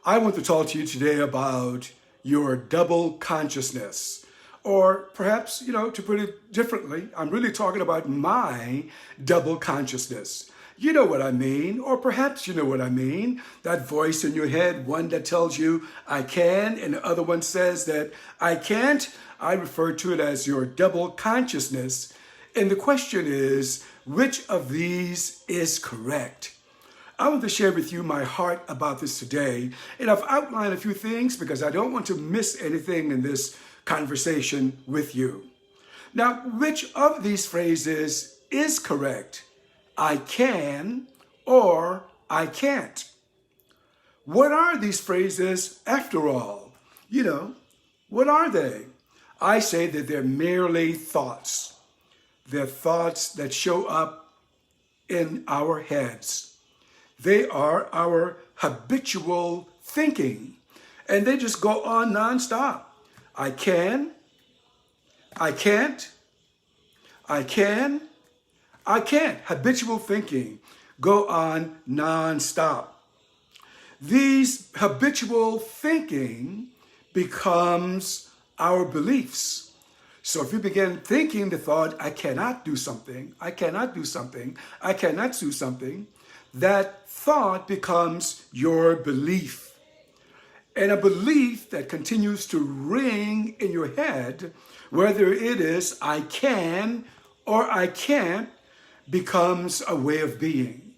I want to talk to you today about your double consciousness. Or perhaps, to put it differently, I'm really talking about my double consciousness. You know what I mean, or perhaps you know what I mean. That voice in your head, one that tells you I can, and the other one says that I can't. I refer to it as your double consciousness. And the question is, which of these is correct? I want to share with you my heart about this today. And I've outlined a few things because I don't want to miss anything in this conversation with you. Now, which of these phrases is correct? I can or I can't. What are these phrases after all? What are they? I say that they're merely thoughts. They're thoughts that show up in our heads. They are our habitual thinking, and they just go on nonstop. I can, I can't, I can, I can't. Habitual thinking go on nonstop. These habitual thinking becomes our beliefs. So if you begin thinking the thought, I cannot do something, I cannot do something, I cannot do something, that thought becomes your belief. And a belief that continues to ring in your head, whether it is I can or I can't, becomes a way of being.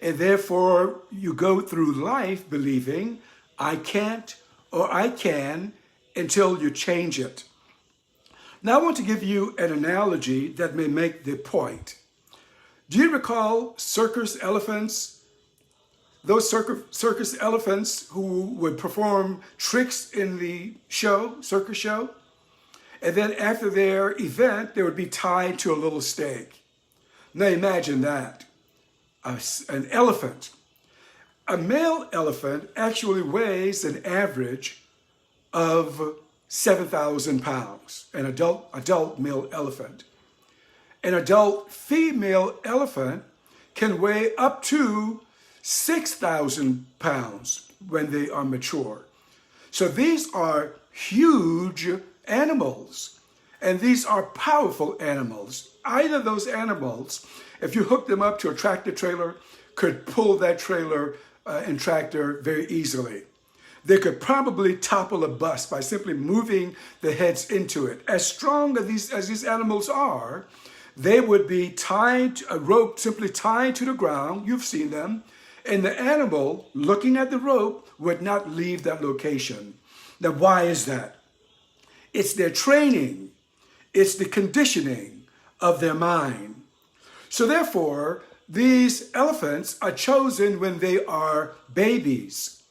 And therefore, you go through life believing I can't or I can until you change it. Now, I want to give you an analogy that may make the point. Do you recall circus elephants? Those circus elephants who would perform tricks in the circus show? And then after their event, they would be tied to a little stake. Now imagine that. An elephant. A male elephant actually weighs an average of 7,000 pounds, an adult male elephant. An adult female elephant can weigh up to 6,000 pounds when they are mature. So these are huge animals, and these are powerful animals. Either of those animals, if you hook them up to a tractor trailer, could pull that trailer and tractor very easily. They could probably topple a bus by simply moving the heads into it. As strong as these animals are, they would be tied, a rope simply tied to the ground. You've seen them. And the animal, looking at the rope, would not leave that location. Now, why is that? It's their training. It's the conditioning of their mind. So therefore, these elephants are chosen when they are babies.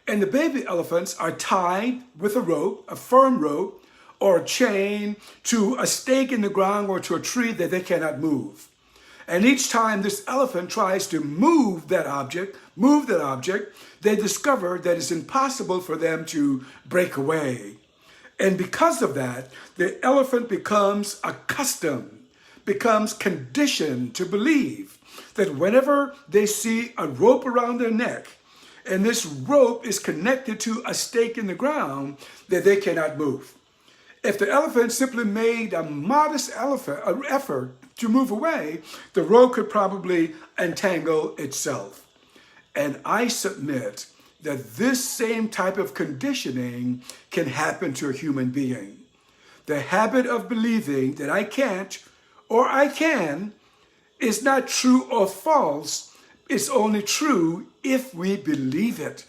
And the baby elephants are tied with a rope, a firm rope, or a chain to a stake in the ground or to a tree that they cannot move. And each time this elephant tries to move that object, they discover that it's impossible for them to break away. And because of that, the elephant becomes accustomed, becomes conditioned to believe that whenever they see a rope around their neck, and this rope is connected to a stake in the ground, that they cannot move. If the elephant simply made a modest effort to move away, the rope could probably entangle itself. And I submit that this same type of conditioning can happen to a human being. The habit of believing that I can't or I can is not true or false. It's only true if we believe it.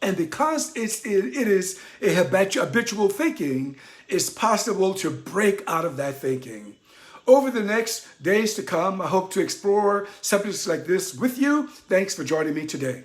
And because it is a habitual thinking, it's possible to break out of that thinking. Over the next days to come, I hope to explore subjects like this with you. Thanks for joining me today.